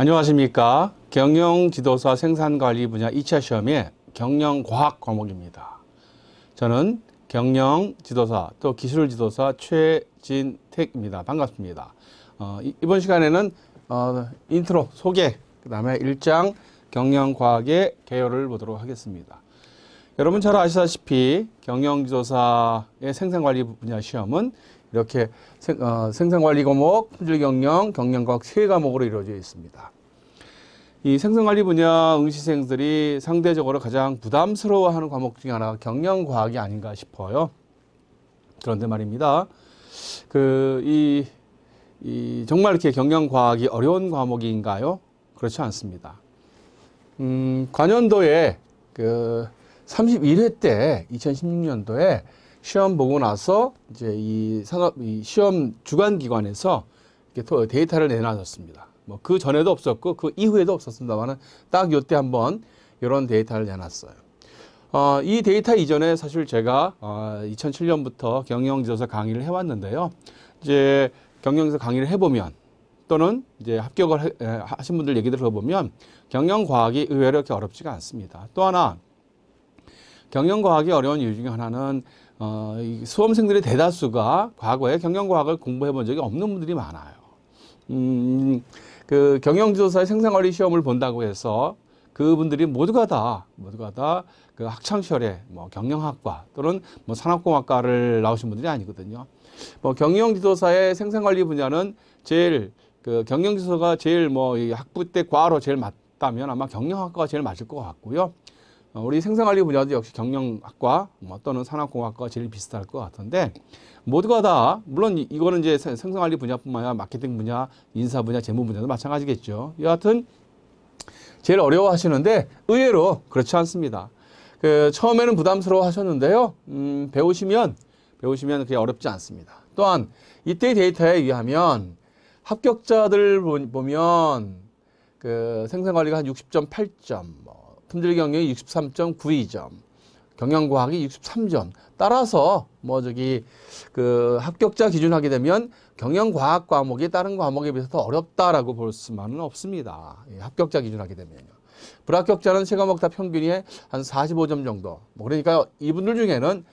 안녕하십니까. 경영지도사 생산관리 분야 2차 시험의 경영과학 과목입니다. 저는 경영지도사 또 기술지도사 최진택입니다. 반갑습니다. 이번 시간에는 인트로 소개, 그 다음에 1장 경영과학의 개요를 보도록 하겠습니다. 여러분 잘 아시다시피 경영지도사의 생산관리 분야 시험은 이렇게 생산관리 과목, 품질경영, 경영과학 3과목으로 이루어져 있습니다. 이 생산관리 분야 응시생들이 상대적으로 가장 부담스러워하는 과목 중에 하나가 경영과학이 아닌가 싶어요. 그런데 말입니다. 정말 이렇게 경영과학이 어려운 과목인가요? 그렇지 않습니다. 관연도에 31회 때 2016년도에 시험 보고 나서 이제 이 시험 주관기관에서 이렇게 데이터를 내놨었습니다. 뭐 그 전에도 없었고 그 이후에도 없었습니다만은 딱 요때 한번 이런 데이터를 내놨어요. 이 데이터 이전에 사실 제가 2007년부터 경영지도사 강의를 해왔는데요. 이제 경영지도사 강의를 해보면 또는 이제 합격을 하신 분들 얘기 들어보면 경영과학이 의외로 이렇게 어렵지가 않습니다. 또 하나 경영과학이 어려운 이유 중에 하나는 수험생들의 대다수가 과거에 경영과학을 공부해 본 적이 없는 분들이 많아요. 그 경영지도사의 생산관리 시험을 본다고 해서 그분들이 모두가 다 그 학창시절에 뭐 경영학과 또는 뭐 산업공학과를 나오신 분들이 아니거든요. 뭐 경영지도사의 생산관리 분야는 제일 경영지도사가 제일 이 학부 때 과로 제일 맞다면 아마 경영학과가 제일 맞을 것 같고요. 우리 생산관리 분야도 역시 경영학과 또는 산업공학과가 제일 비슷할 것 같은데 모두가 다 물론 이거는 이제 생산관리 분야뿐만 아니라 마케팅 분야, 인사 분야, 재무 분야도 마찬가지겠죠. 여하튼 제일 어려워하시는데 의외로 그렇지 않습니다. 처음에는 부담스러워 하셨는데요. 배우시면 그게 어렵지 않습니다. 또한 이때 데이터에 의하면 합격자들 보면 생산관리가 한 60.8점, 품질경영이 63.92점, 경영과학이 63점. 따라서 합격자 기준 하게 되면 경영과학 과목이 다른 과목에 비해서 더 어렵다라고 볼 수만은 없습니다. 합격자 기준 하게 되면요. 불합격자는 세 과목 다 평균이 한 45점 정도. 그러니까 이분들 중에는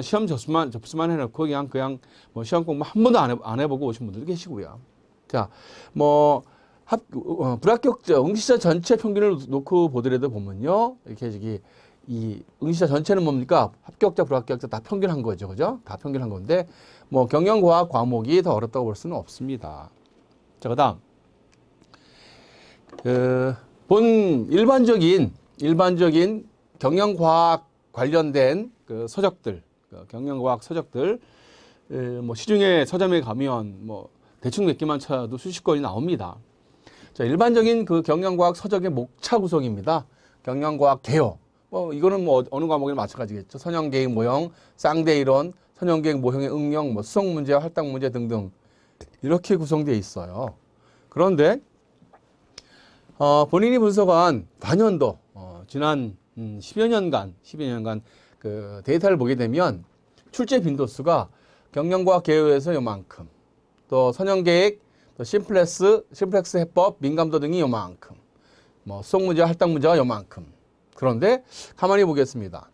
시험 접수만 해놓고 그냥 시험 공부 한 번도 안 해보고 오신 분들도 계시고요. 자, 불합격자, 응시자 전체 평균을 놓고 보더라도 보면요. 이렇게 이 응시자 전체는 뭡니까? 합격자, 불합격자 다 평균한 거죠. 그죠? 다 평균한 건데, 경영과학 과목이 더 어렵다고 볼 수는 없습니다. 자, 그 다음. 일반적인 경영과학 관련된 서적들, 경영과학 서적들, 시중에 서점에 가면 대충 몇 개만 찾아도 수십 권이 나옵니다. 자, 일반적인 경영과학 서적의 목차 구성입니다. 경영과학 개요. 이거는 어느 과목이나 마찬가지겠죠. 선형계획 모형, 쌍대이론, 선형계획 모형의 응용, 수성문제, 할당문제 등등 이렇게 구성되어 있어요. 그런데 본인이 분석한 관연도 지난 10여 년간 그 데이터를 보게 되면 출제 빈도수가 경영과학 개요에서 요만큼, 또 선형계획, 또 심플렉스 해법, 민감도 등이 요만큼, 수성문제, 할당문제가 요만큼. 그런데 가만히 보겠습니다.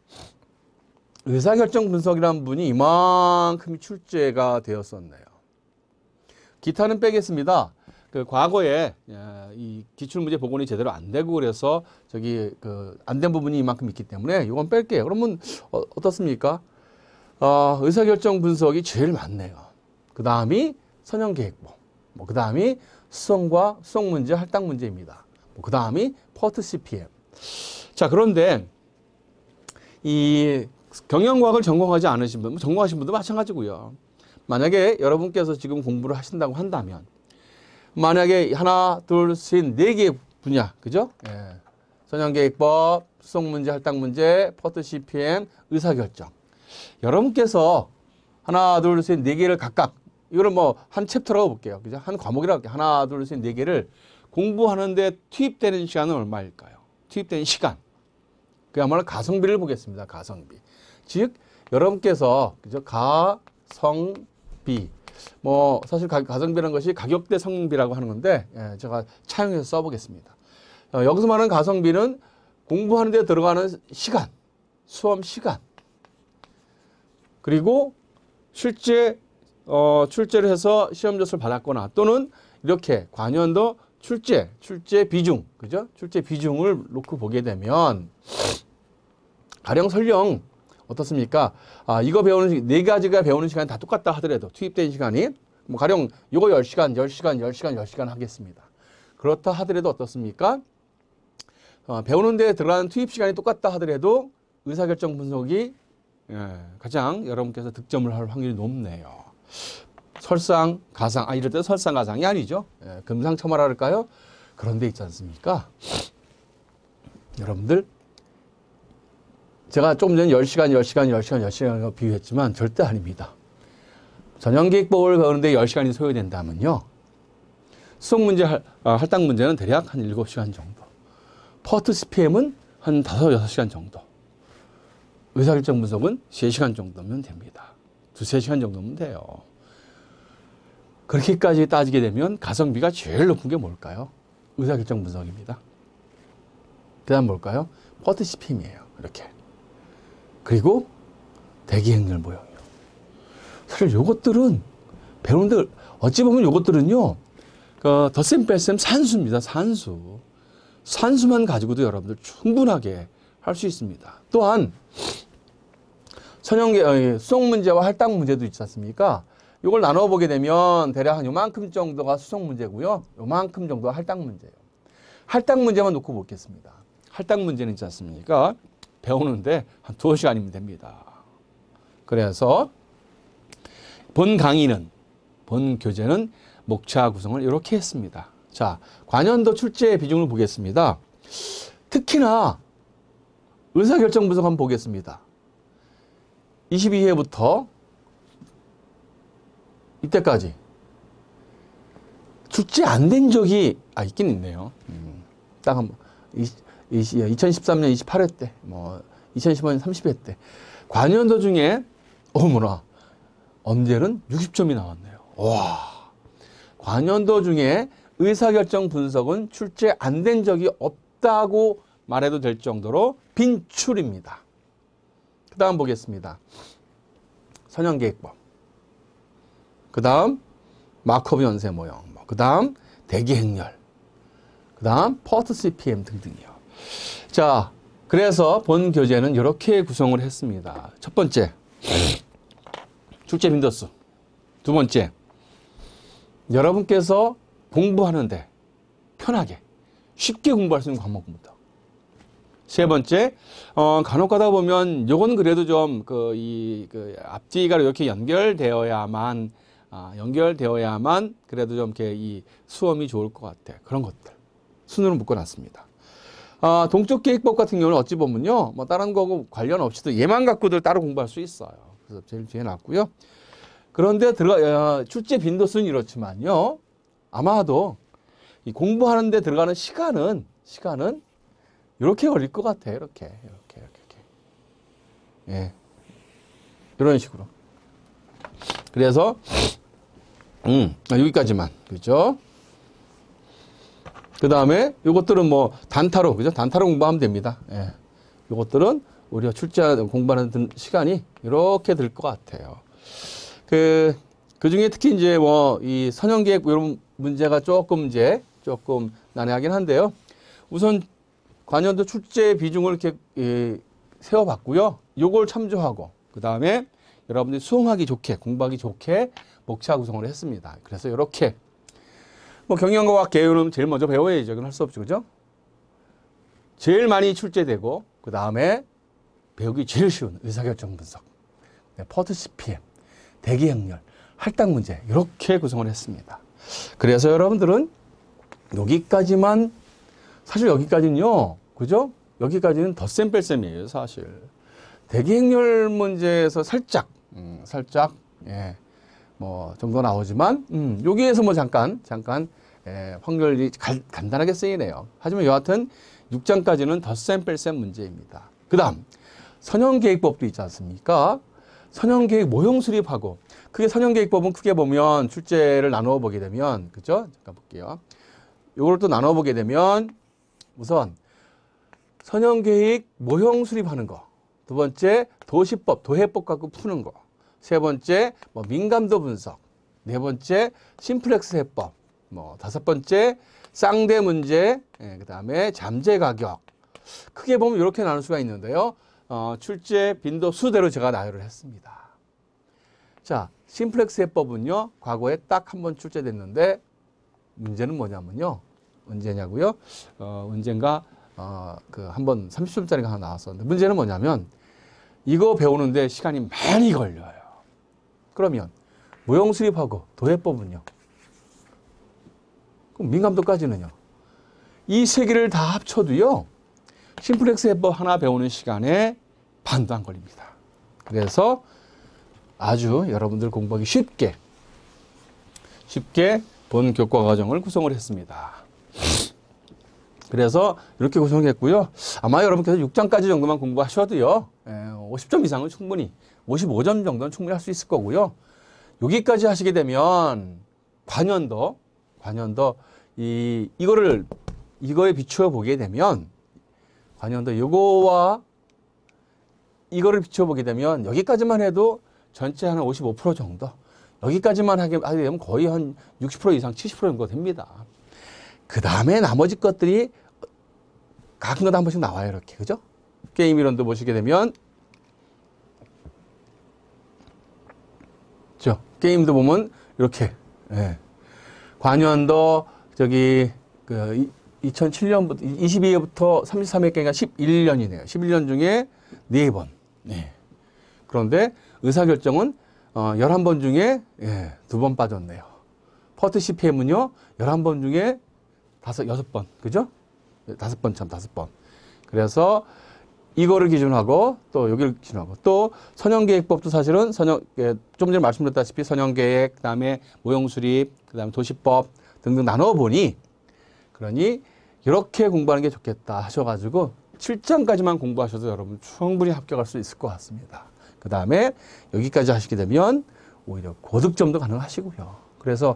의사결정 분석이라는 분이 이만큼이 출제가 되었었네요. 기타는 빼겠습니다. 과거에 이 기출문제 복원이 제대로 안 되고 그래서 안 된 부분이 이만큼 있기 때문에 이건 뺄게요. 그러면 어떻습니까? 의사결정 분석이 제일 많네요. 그 다음이 선형계획법, 그 다음이 수성문제, 할당문제입니다. 그 다음이 퍼트 CPM. 자, 그런데 이 경영과학을 전공하지 않으신 분, 전공하신 분도 마찬가지고요. 만약에 여러분께서 지금 공부를 하신다고 한다면 만약에 하나, 둘, 셋, 네 개의 분야, 그죠? 예. 선형계획법, 수성문제, 할당문제, 퍼트 CPM, 의사결정. 여러분께서 하나, 둘, 셋, 네 개를 각각, 이거를 한 챕터라고 볼게요. 그죠? 한 과목이라고 할게요. 하나, 둘, 셋, 네 개를 공부하는데 투입되는 시간은 얼마일까요? 투입되는 시간. 그야말로 가성비를 보겠습니다. 가성비. 즉 여러분께서 그죠? 가성비. 뭐 사실 가성비라는 것이 가격 대 성비라고 하는 건데 예, 제가 차용해서 써보겠습니다. 여기서 말하는 가성비는 공부하는 데 들어가는 시간, 수험 시간, 그리고 실제 출제를 해서 시험 점수를 받았거나 또는 이렇게 관연도 출제 비중, 그죠? 출제 비중을 놓고 보게 되면 가령 설령 어떻습니까? 이거 배우는 네 가지가 배우는 시간이 다 똑같다 하더라도 투입된 시간이 뭐 가령 이거 10시간 하겠습니다. 그렇다 하더라도 어떻습니까? 배우는 데 들어가는 투입 시간이 똑같다 하더라도 의사결정 분석이 가장 여러분께서 득점을 할 확률이 높네요. 설상가상, 이럴 때 설상가상이 아니죠. 금상첨화라 할까요? 그런 데 있지 않습니까? 여러분들 제가 조금 전에 10시간 비유했지만 절대 아닙니다. 전형기획법을 배우는데 10시간이 소요된다면요. 수학문제, 할당 문제는 대략 한 7시간 정도. 퍼트 CPM은 한 5, 6시간 정도. 의사결정 분석은 3시간 정도면 됩니다. 2, 3시간 정도면 돼요. 그렇게까지 따지게 되면 가성비가 제일 높은 게 뭘까요? 의사결정 분석입니다. 그 다음 뭘까요? 퍼트 CPM이에요. 이렇게. 그리고 대기행렬 모형이요. 사실 요것들은 배우는데 어찌 보면 요것들은요. 덧셈 뺄셈 산수입니다. 산수만 가지고도 여러분들 충분하게 할 수 있습니다. 또한 수학 문제와 할당 문제도 있지 않습니까? 이걸 나눠보게 되면 대략 한 요만큼 정도가 수학 문제고요. 요만큼 정도가 할당 문제예요. 할당 문제만 놓고 보겠습니다. 할당 문제는 있지 않습니까? 배우는데 한 2시간이면 됩니다. 그래서 본 교재는 목차 구성을 이렇게 했습니다. 자, 관연도 출제 비중을 보겠습니다. 특히나 의사결정 분석 한번 보겠습니다. 22회부터 이때까지 출제 안 된 적이 있긴 있네요. 딱 한번 2013년 28회 때, 2015년 30회 때 관연도 중에 어머나 언제는 60점이 나왔네요. 와, 관연도 중에 의사결정 분석은 출제 안 된 적이 없다고 말해도 될 정도로 빈출입니다. 그 다음 보겠습니다. 선형계획법. 그 다음 마커브 연쇄 모형. 그 다음 대기행렬. 그 다음 퍼트 CPM 등등이요. 자, 그래서 본 교재는 이렇게 구성을 했습니다. 첫 번째, 출제 빈도수. 두 번째, 여러분께서 공부하는데 편하게 쉽게 공부할 수 있는 과목부터. 세 번째, 간혹 가다 보면 요건 그래도 좀 앞뒤가 이렇게 연결되어야만 그래도 좀 이렇게 이 수험이 좋을 것 같아. 그런 것들 순으로 묶어놨습니다. 동쪽 계획법 같은 경우는 어찌 보면요, 다른 거하고 관련 없이도 얘만 갖고도 따로 공부할 수 있어요. 그래서 제일 뒤에 놨고요. 그런데 출제 빈도수는 이렇지만요, 아마도 이 공부하는데 들어가는 시간은 이렇게 걸릴 것 같아요. 이렇게. 예. 이런 식으로. 그래서, 여기까지만. 그죠? 그 다음에, 요것들은 단타로, 그죠? 단타로 공부하면 됩니다. 예. 요것들은 우리가 공부하는 시간이 이렇게 들 것 같아요. 그 중에 특히 이제 이 선형계획 이런 문제가 조금 난해하긴 한데요. 우선 관연도 출제 비중을 이렇게 세워봤고요. 요걸 참조하고 그 다음에 여러분들이 수험하기 좋게 공부하기 좋게 목차 구성을 했습니다. 그래서 이렇게 경영과학 개요는 제일 먼저 배워야죠. 이건 할 수 없죠, 그죠? 제일 많이 출제되고 그 다음에 배우기 제일 쉬운 의사결정 분석, 퍼트 CPM, 대기행렬, 할당 문제 이렇게 구성을 했습니다. 그래서 여러분들은 여기까지만 사실 여기까지는요, 그죠? 여기까지는 덧셈 뺄셈이에요, 사실. 대기행렬 문제에서 살짝, 정도 나오지만, 여기에서 잠깐, 확률이 간단하게 쓰이네요. 하지만 여하튼 6장까지는 덧셈 뺄셈 문제입니다. 그 다음 선형계획법도 있지 않습니까? 선형계획 모형 수립하고, 그게 선형계획법은 크게 보면 출제를 나누어 보게 되면, 그죠? 잠깐 볼게요. 요걸 또 나누어 보게 되면 우선 선형계획 모형 수립하는 거, 두 번째 도시법, 도해법 갖고 푸는 거, 세 번째 뭐 민감도 분석, 네 번째 심플렉스 해법, 뭐 다섯 번째 쌍대 문제, 그 다음에 잠재 가격. 크게 보면 이렇게 나눌 수가 있는데요. 출제 빈도 수대로 제가 나열을 했습니다. 자, 심플렉스 해법은요, 과거에 딱 한 번 출제됐는데, 문제는 뭐냐면요. 언제냐고요? 언젠가, 한 번 30점짜리가 하나 나왔었는데, 문제는 뭐냐면, 이거 배우는데 시간이 많이 걸려요. 그러면, 모형 수립하고 도해법은요? 그럼 민감도까지는요? 이 세 개를 다 합쳐도요, 심플렉스 해법 하나 배우는 시간에 반도 안 걸립니다. 그래서 아주 여러분들 공부하기 쉽게 본 교과 과정을 구성을 했습니다. 그래서 이렇게 구성했고요. 아마 여러분께서 6장까지 정도만 공부하셔도요, 50점 이상은 충분히, 55점 정도는 충분히 할 수 있을 거고요. 여기까지 하시게 되면 관연도 이거에 비추어 보게 되면, 관연도 요거와 이거를 비추어 보게 되면 여기까지만 해도 전체 한 55% 정도, 여기까지만 하게 되면 거의 한 60% 이상, 70% 정도 됩니다. 그 다음에 나머지 것들이 가끔가다 한 번씩 나와요. 이렇게. 그죠? 게임 이론도 보시게 되면, 게임도 보면 이렇게, 관연도 2007년부터 22회부터 33회까지가 11년이네요. 11년 중에 4번. 네. 그런데 의사결정은 11번 중에 2번 빠졌네요. 퍼트 CPM은요, 11번 중에 6번. 그죠? 5번. 그래서 이거를 기준하고, 또 여기를 기준하고, 또 선형계획법도 사실은 좀 전에 말씀드렸다시피 선형계획, 그 다음에 모형수립, 그 다음에 도시법 등등 나눠보니, 그러니 이렇게 공부하는 게 좋겠다 하셔가지고 7장까지만 공부하셔도 여러분 충분히 합격할 수 있을 것 같습니다. 그 다음에 여기까지 하시게 되면 오히려 고득점도 가능하시고요. 그래서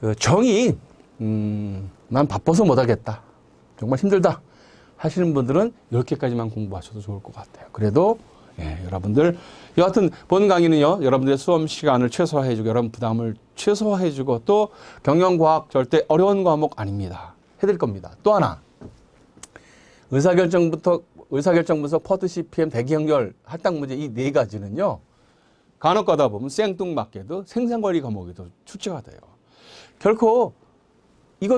그 정의, 난 바빠서 못하겠다, 정말 힘들다 하시는 분들은 이렇게까지만 공부하셔도 좋을 것 같아요. 그래도 여러분들 여하튼 본 강의는요, 여러분들의 수험 시간을 최소화해주고 여러분 부담을 최소화해주고, 또 경영과학 절대 어려운 과목 아닙니다. 해드릴 겁니다. 또 하나, 의사결정부터 퍼트 CPM, 대기연결, 할당 문제 이 네 가지는요, 간혹 가다 보면 생뚱맞게도 생산관리 과목에도 출제가 돼요. 결코 이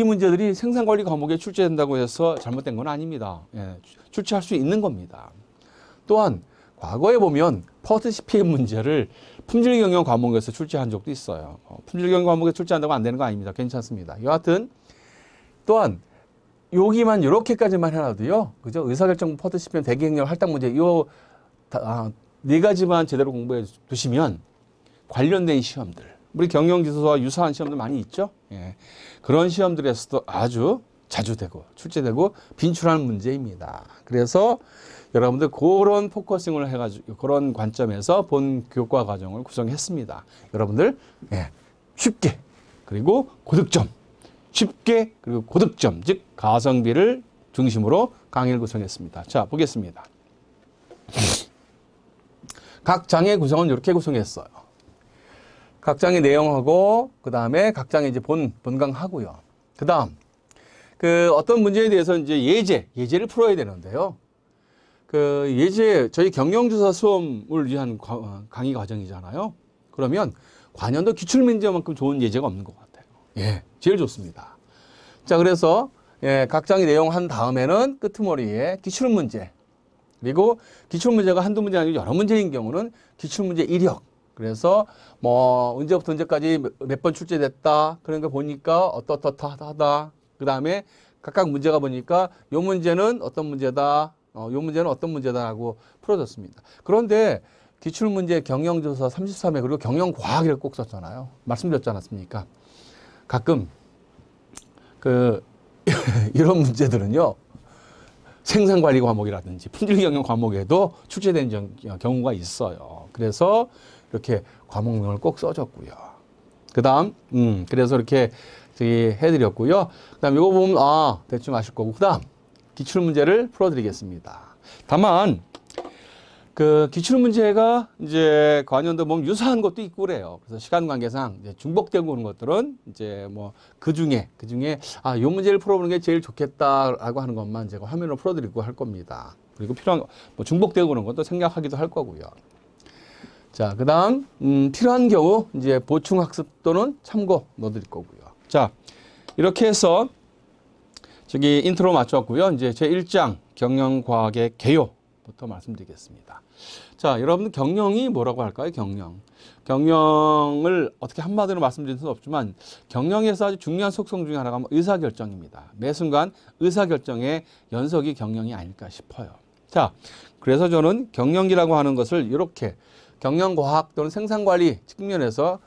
문제들이 생산관리 과목에 출제된다고 해서 잘못된 건 아닙니다. 출제할 수 있는 겁니다. 또한 과거에 보면 퍼트 CPM 문제를 품질경영 과목에서 출제한 적도 있어요. 품질경영 과목에 출제한다고 안 되는 거 아닙니다. 괜찮습니다. 여하튼 또한 여기만 이렇게까지만 해놔도요, 그죠? 의사결정, 퍼트 CPM, 대기행렬, 할당 문제 네 가지만 제대로 공부해 두시면 관련된 시험들, 우리 경영지수와 유사한 시험들 많이 있죠. 그런 시험들에서도 아주 자주 되고 출제되고 빈출하는 문제입니다. 그래서 여러분들 그런 포커싱을 해가지고 그런 관점에서 본 교과 과정을 구성했습니다. 여러분들 쉽게, 그리고 고득점, 쉽게 그리고 고득점, 즉 가성비를 중심으로 강의를 구성했습니다. 자, 보겠습니다. 각 장의 구성은 이렇게 구성했어요. 각 장의 내용하고, 그 다음에 각 장의 이제 본강 하고요. 그 다음, 어떤 문제에 대해서 이제 예제를 풀어야 되는데요. 저희 경영주사 수험을 위한 강의 과정이잖아요. 그러면 관연도 기출문제만큼 좋은 예제가 없는 것 같아요. 제일 좋습니다. 자, 그래서 각 장의 내용 한 다음에는 끄트머리에 기출문제, 그리고 기출문제가 한두 문제 아니고 여러 문제인 경우는 기출문제 이력, 그래서 뭐 언제부터 언제까지 몇 번 출제됐다, 그런 거 보니까 어떻다, 그 다음에 각각 문제가 보니까 요 문제는 어떤 문제다, 요 문제는 어떤 문제다라고 풀어졌습니다. 그런데 기출문제 경영조사 33회 그리고 경영과학을 꼭 썼잖아요. 말씀드렸지 않았습니까? 가끔 이런 문제들은요, 생산관리 과목이라든지 품질경영 과목에도 출제된 경우가 있어요. 그래서 이렇게 과목명을 꼭 써줬고요. 그 다음, 그래서 이렇게 해드렸고요. 그 다음, 이거 보면, 대충 아실 거고. 그 다음, 기출문제를 풀어드리겠습니다. 다만, 그 기출문제가 이제 관련도 보면 유사한 것도 있고 그래요. 그래서 시간 관계상 이제 중복되고 오는 것들은 이제 뭐 그 중에, 요 문제를 풀어보는 게 제일 좋겠다라고 하는 것만 제가 화면으로 풀어드리고 할 겁니다. 그리고 필요한, 뭐 중복되고 오는 것도 생략하기도 할 거고요. 자, 그 다음, 필요한 경우 이제 보충 학습 또는 참고 넣어드릴 거고요. 자, 이렇게 해서 저기 인트로 마쳤고요. 이제 제 1장 경영과학의 개요부터 말씀드리겠습니다. 자, 여러분 경영이 뭐라고 할까요? 경영을 어떻게 한마디로 말씀드릴 수는 없지만 경영에서 아주 중요한 속성 중에 하나가 의사결정입니다. 매 순간 의사결정의 연속이 경영이 아닐까 싶어요. 자, 그래서 저는 경영이라고 하는 것을 이렇게 경영과학 또는 생산관리 측면에서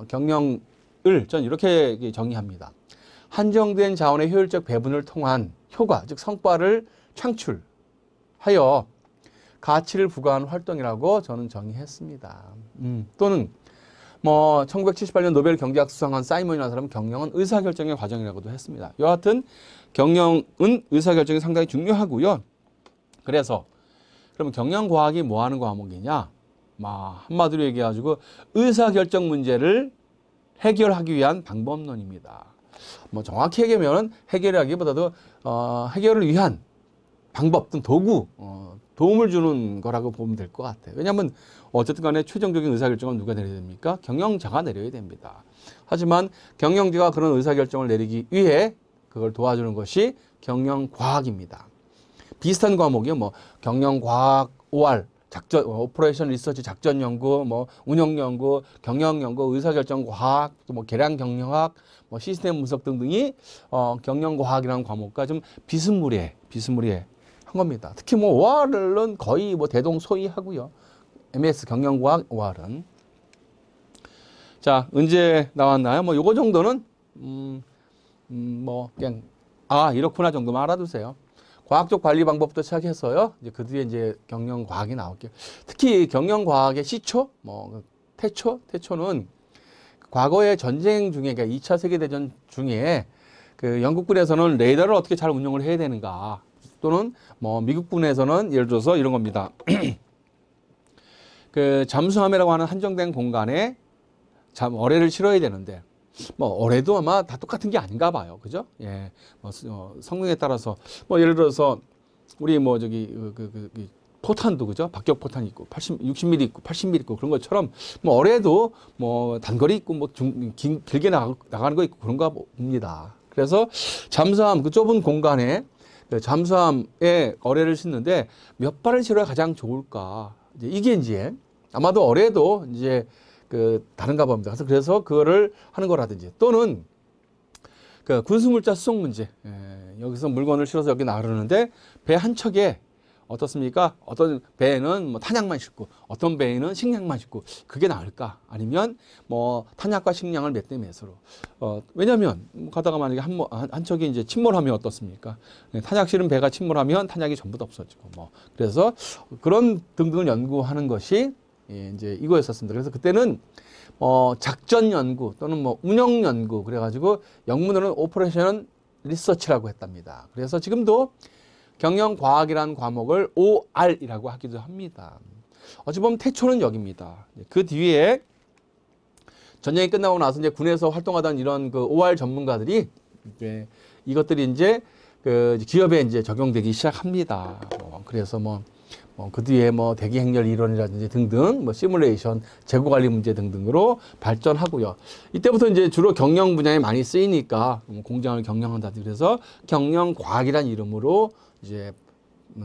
경영을 전 이렇게 정의합니다. 한정된 자원의 효율적 배분을 통한 효과, 즉 성과를 창출하여 가치를 부과하는 활동이라고 저는 정의했습니다. 또는 뭐 1978년 노벨 경제학 수상한 사이먼이라는 사람은 경영은 의사결정의 과정이라고도 했습니다. 여하튼 경영은 의사결정이 상당히 중요하고요. 그래서 그러면 경영과학이 뭐 하는 과목이냐? 한마디로 얘기해가지고 의사결정 문제를 해결하기 위한 방법론입니다. 뭐 정확히 얘기하면 해결하기보다도 해결을 위한 방법 또는 도구, 도움을 주는 거라고 보면 될 것 같아요. 왜냐하면 어쨌든 간에 최종적인 의사결정은 누가 내려야 됩니까? 경영자가 내려야 됩니다. 하지만 경영자가 그런 의사결정을 내리기 위해 그걸 도와주는 것이 경영과학입니다. 비슷한 과목이요. 뭐 경영과학 OR, 작전, 오퍼레이션 리서치, 작전 연구, 뭐 운영 연구, 경영 연구, 의사결정 과학, 또 뭐 계량 경영학, 뭐 시스템 분석 등등이 경영 과학이라는 과목과 좀 비스무리한 겁니다. 특히 뭐 OR은 거의 뭐 대동소이하고요. MS 경영 과학 OR은 자, 언제 나왔나요? 뭐 요거 정도는 뭐 그냥 이렇구나 정도만 알아두세요. 과학적 관리 방법부터 시작해서요. 이제 그 뒤에 이제 경영 과학이 나올게요. 특히 경영 과학의 시초, 뭐 태초는 과거의 전쟁 중에, 그러니까 2차 세계대전 중에 그 영국군에서는 레이더를 어떻게 잘 운용을 해야 되는가, 또는 뭐 미국군에서는 예를 들어서 이런 겁니다. 그 잠수함이라고 하는 한정된 공간에 어뢰를 실어야 되는데, 뭐 어뢰도 아마 다 똑같은 게 아닌가 봐요. 그죠? 예. 뭐 성능에 따라서 뭐 예를 들어서 우리 뭐 저기 포탄도 그죠? 박격 포탄 있고 60mm 있고 80mm 있고 그런 것처럼 뭐 어뢰도 뭐 단거리 있고 뭐 길게 나가는 거 있고 그런가 봅니다. 그래서 잠수함 그 좁은 공간에 잠수함에 어뢰를 싣는데 몇 발을 실어야 가장 좋을까? 이게 이제 아마도 어뢰도 이제 다른가 봅니다. 그래서 그거를 하는 거라든지, 또는 그 군수물자 수송 문제. 여기서 물건을 실어서 여기 나르는데 배 한 척에 어떻습니까? 어떤 배에는 뭐 탄약만 싣고 어떤 배에는 식량만 싣고 그게 나을까? 아니면 뭐 탄약과 식량을 몇 대 몇으로. 왜냐면 가다가 만약에 한 척이 이제 침몰하면 어떻습니까? 탄약 실은 배가 침몰하면 탄약이 전부 다 없어지고 뭐. 그래서 그런 등등을 연구하는 것이 이제 이거였었습니다. 그래서 그때는 작전 연구 또는 뭐 운영 연구 그래가지고 영문으로는 오퍼레이션 리서치라고 했답니다. 그래서 지금도 경영과학이라는 과목을 OR이라고 하기도 합니다. 어찌 보면 태초는 여기입니다. 그 뒤에 전쟁이 끝나고 나서 이제 군에서 활동하던 이런 그 OR 전문가들이 이것들이 이제 그 기업에 이제 적용되기 시작합니다. 그래서 그 뒤에 뭐 대기 행렬 이론이라든지 등등, 뭐 시뮬레이션, 재고 관리 문제 등등으로 발전하고요. 이때부터 이제 주로 경영 분야에 많이 쓰이니까 공장을 경영한다든지 그래서 경영과학이라는 이름으로 이제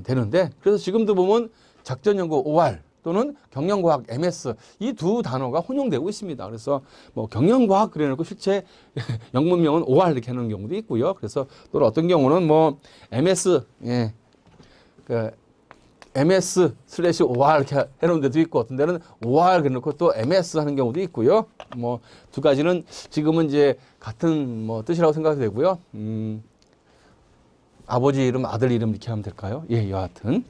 되는데, 그래서 지금도 보면 작전연구 OR 또는 경영과학 MS 이 두 단어가 혼용되고 있습니다. 그래서 뭐 경영과학 그래놓고 실제 영문명은 OR 이렇게 하는 경우도 있고요. 그래서 또 어떤 경우는 뭐 MS MS/OR 이렇게 해놓은 데도 있고, 어떤 데는 OR 그래놓고 또 MS 하는 경우도 있고요. 뭐 두 가지는 지금은 이제 같은 뭐 뜻이라고 생각이 되고요. 아버지 이름, 아들 이름 이렇게 하면 될까요? 예, 여하튼.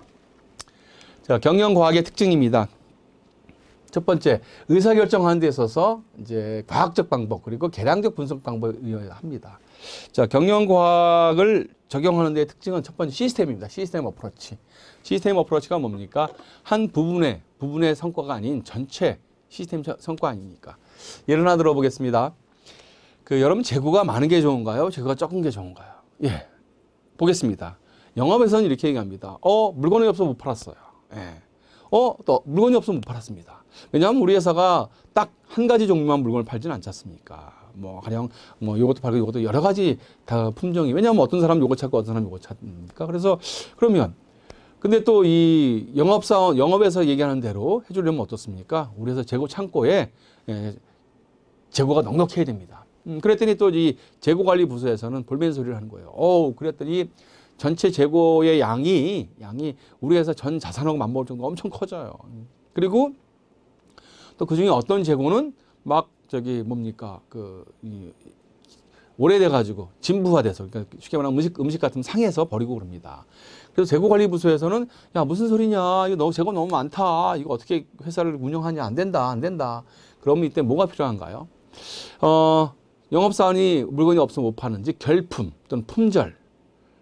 자, 경영과학의 특징입니다. 첫 번째, 의사결정하는 데 있어서 이제 과학적 방법 그리고 계량적 분석 방법을 합니다. 자, 경영과학을 적용하는 데 특징은 첫 번째 시스템입니다. 시스템 어프로치. 시스템 어프로치가 뭡니까? 한 부분의 성과가 아닌 전체 시스템 성과 아닙니까? 예를 하나 들어보겠습니다. 여러분 재고가 많은 게 좋은가요? 재고가 적은 게 좋은가요? 예, 보겠습니다. 영업에서는 이렇게 얘기합니다. 물건이 없어 못 팔았어요. 예. 또 물건이 없으면 못 팔았습니다. 왜냐하면 우리 회사가 딱 한 가지 종류만 물건을 팔지는 않지 않습니까? 가령 요것도 팔고 요것도 여러 가지 다 품종이. 왜냐하면 어떤 사람은 요거 찾고 어떤 사람은 요거 찾으니까. 그래서 그러면 근데 또 이 영업에서 얘기하는 대로 해주려면 어떻습니까? 우리 회사 재고 창고에 재고가 넉넉해야 됩니다. 그랬더니 또 이 재고관리 부서에서는 볼멘 소리를 하는 거예요. 그랬더니 전체 재고의 양이 우리 회사 전 자산하고 맞먹을 정도가 엄청 커져요. 그리고 또 그중에 어떤 재고는 막 오래돼 가지고 진부화돼서, 그러니까 쉽게 말하면 음식 같은 상해서 버리고 그럽니다. 그래서 재고관리부서에서는 야, 무슨 소리냐, 이거 재고 너무 많다, 이거 어떻게 회사를 운영하냐, 안 된다. 그러면 이때 뭐가 필요한가요? 영업사원이 물건이 없으면 못 파는, 즉 결품 또는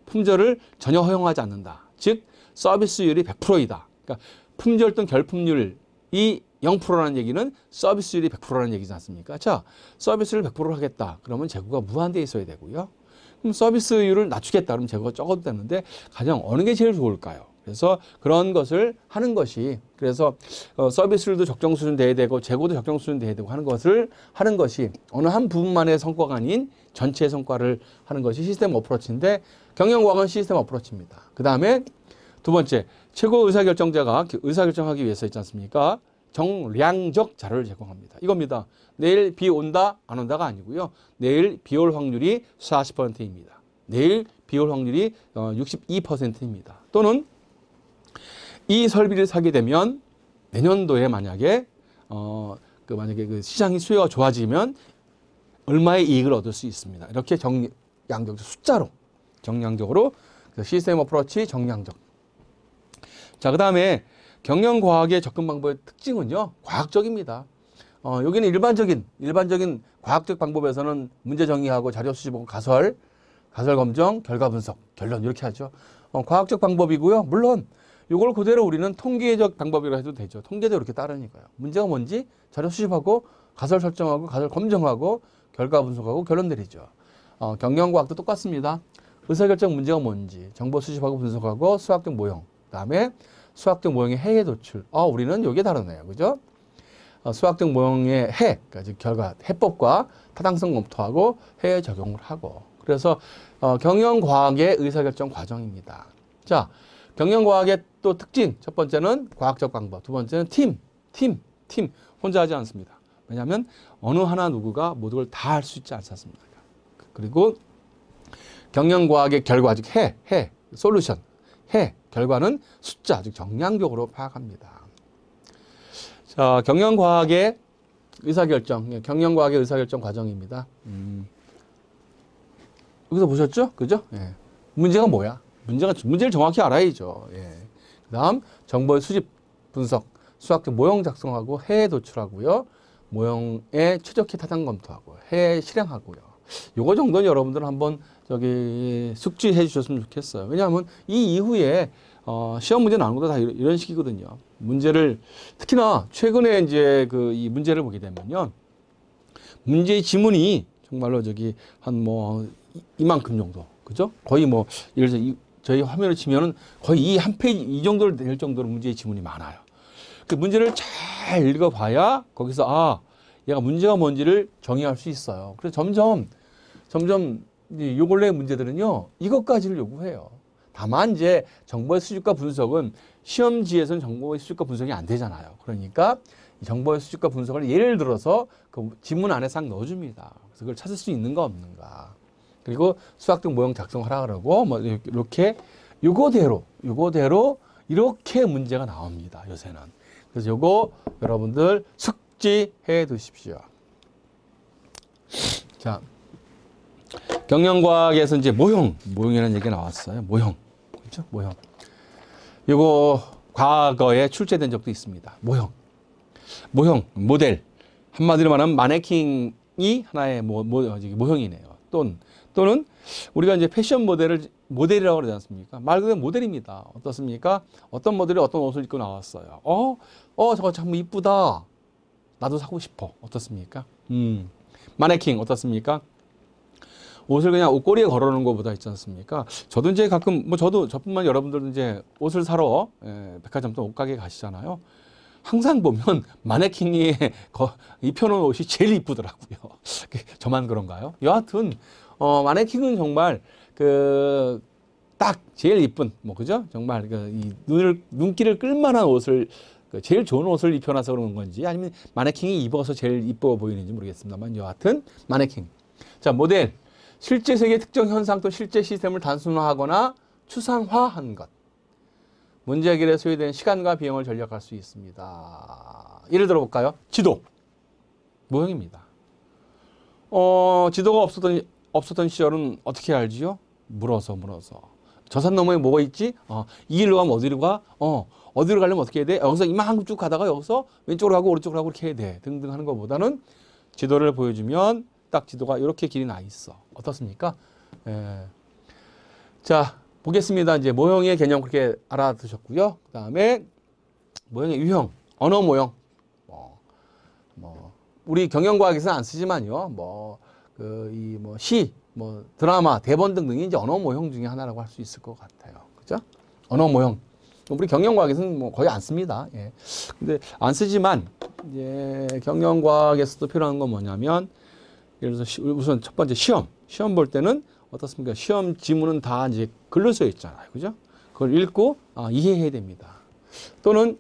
품절을 전혀 허용하지 않는다. 즉 서비스율이 100%이다. 그러니까 품절 또는 결품률이 0%라는 얘기는 서비스율이 100%라는 얘기지 않습니까? 자, 서비스를 100%로 하겠다. 그러면 재고가 무한대에 있어야 되고요. 그럼 서비스율을 낮추겠다. 그러면 재고가 적어도 되는데 가장 어느 게 제일 좋을까요? 그래서 그런 것을 하는 것이, 그래서 서비스율도 적정 수준 돼야 되고 재고도 적정 수준 돼야 되고 하는 것이 어느 한 부분만의 성과가 아닌 전체의 성과를 하는 것이 시스템 어프로치인데, 경영과학은 시스템 어프로치입니다. 그 다음에 두 번째, 최고 의사결정자가 의사결정하기 위해서 있지 않습니까? 정량적 자료를 제공합니다. 이겁니다. 내일 비 온다, 안 온다가 아니고요. 내일 비 올 확률이 40%입니다. 내일 비 올 확률이 62%입니다. 또는 이 설비를 사게 되면 내년도에 만약에 그 시장이 수요가 좋아지면 얼마의 이익을 얻을 수 있습니다. 이렇게 정량적 숫자로 정량적으로 시스템 어프로치 정량적. 자, 그 다음에 경영과학의 접근 방법의 특징은요, 과학적입니다. 여기는 일반적인 과학적 방법에서는 문제 정의하고 자료 수집하고 가설 검정, 결과 분석, 결론 이렇게 하죠. 과학적 방법이고요. 물론 이걸 그대로 우리는 통계적 방법이라 해도 되죠. 통계도 이렇게 따르니까요. 문제가 뭔지 자료 수집하고 가설 설정하고 가설 검증하고 결과 분석하고 결론 내리죠. 경영과학도 똑같습니다. 의사결정 문제가 뭔지 정보 수집하고 분석하고 수학적 모형, 그다음에 수학적 모형의 해에 도출. 우리는 여기에 다르네요. 그죠? 수학적 모형의 해, 그러니까 즉 결과, 해법과 타당성 검토하고 해에 적용을 하고. 그래서 경영과학의 의사결정 과정입니다. 자, 경영과학의 또 특징. 첫 번째는 과학적 방법. 두 번째는 팀. 혼자 하지 않습니다. 왜냐하면 어느 하나 누구가 모든 걸 다 할 수 있지 않습니까? 그리고 경영과학의 결과, 즉 솔루션. 결과는 숫자, 즉 정량적으로 파악합니다. 자, 경영과학의 의사결정 과정입니다. 여기서 보셨죠? 그죠? 예. 문제가 뭐야? 문제를 정확히 알아야죠. 예. 그 다음, 정보의 수집, 분석, 수학적 모형 작성하고 해에 도출하고요. 모형의 최적희 타당 검토하고 해에 실행하고요. 요거 정도는 여러분들 한번 숙지해 주셨으면 좋겠어요. 왜냐하면 이 이후에 시험 문제 나오는 것도 다 이런 식이거든요. 문제를 특히나 최근에 이제 이 문제를 보게 되면요, 문제의 지문이 정말로 한 이만큼 정도, 그죠? 거의 예를 들어서 저희 화면을 치면은 거의 이 한 페이지 이 정도를 될 정도로 문제의 지문이 많아요. 그 문제를 잘 읽어봐야 거기서 얘가 문제가 뭔지를 정의할 수 있어요. 그래서 점점 요 근래 문제들은요, 이것까지를 요구해요. 다만 이제 정보의 수집과 분석은 시험지에서는 정보의 수집과 분석이 안 되잖아요. 그러니까 이 정보의 수집과 분석을 예를 들어서 그 지문 안에 싹 넣어줍니다. 그래서 그걸 찾을 수 있는가 없는가. 그리고 수학적 모형 작성하라 그러고 이렇게 요거대로 이렇게 문제가 나옵니다. 요새는. 그래서 요거 여러분들 숙지해 두십시오. 자, 경영과학에서 이제 모형이라는 얘기가 나왔어요. 모형. 그렇죠? 모형. 이거 과거에 출제된 적도 있습니다. 모형, 모델. 한마디로 말하면 마네킹이 하나의 모형이네요. 또는 우리가 이제 패션 모델이라고 그러지 않습니까? 말 그대로 모델입니다. 어떻습니까? 어떤 모델이 어떤 옷을 입고 나왔어요. 저거 참 이쁘다. 나도 사고 싶어. 어떻습니까? 마네킹 어떻습니까? 옷을 그냥 옷걸이에 걸어놓은 것보다 있지 않습니까? 저도 이제 가끔, 저뿐만 여러분들도 이제 옷을 사러 백화점 또 옷가게 가시잖아요. 항상 보면 마네킹이 입혀놓은 옷이 제일 이쁘더라고요. 저만 그런가요? 여하튼, 마네킹은 정말 딱 제일 이쁜, 그죠? 정말 이 눈길을 끌만한 옷을, 제일 좋은 옷을 입혀놔서 그런 건지 아니면 마네킹이 입어서 제일 이뻐 보이는지 모르겠습니다만 여하튼 마네킹. 자, 모델. 실제 세계의 특정 현상 또 실제 시스템을 단순화하거나 추상화한 것. 문제 해결에 소요되는 시간과 비용을 절약할 수 있습니다. 예를 들어 볼까요? 지도. 모형입니다. 지도가 없었던 시절은 어떻게 알지요? 물어서. 저 산 너머에 뭐가 있지? 이 길로 가면 어디로 가? 어디로 가려면 어떻게 해야 돼? 여기서 이만큼 쭉 가다가 여기서 왼쪽으로 가고 오른쪽으로 가고 이렇게 해야 돼. 등등 하는 것보다는 지도를 보여주면 딱 지도가 이렇게 길이 나 있어. 어떻습니까? 자, 보겠습니다. 이제 모형의 개념 그렇게 알아두셨고요. 그 다음에 모형의 유형, 언어 모형. 우리 경영과학에서는 안 쓰지만요. 시, 드라마, 대본 등등이 이제 언어 모형 중에 하나라고 할 수 있을 것 같아요. 그죠? 언어 모형. 우리 경영과학에서는 거의 안 씁니다. 예. 근데 안 쓰지만, 이제 경영과학에서도 필요한 건 뭐냐면, 예를 들어서 우선 첫 번째 시험 볼 때는 어떻습니까? 시험 지문은 다 이제 글로 써 있잖아요. 그죠? 그걸 읽고 이해해야 됩니다. 또는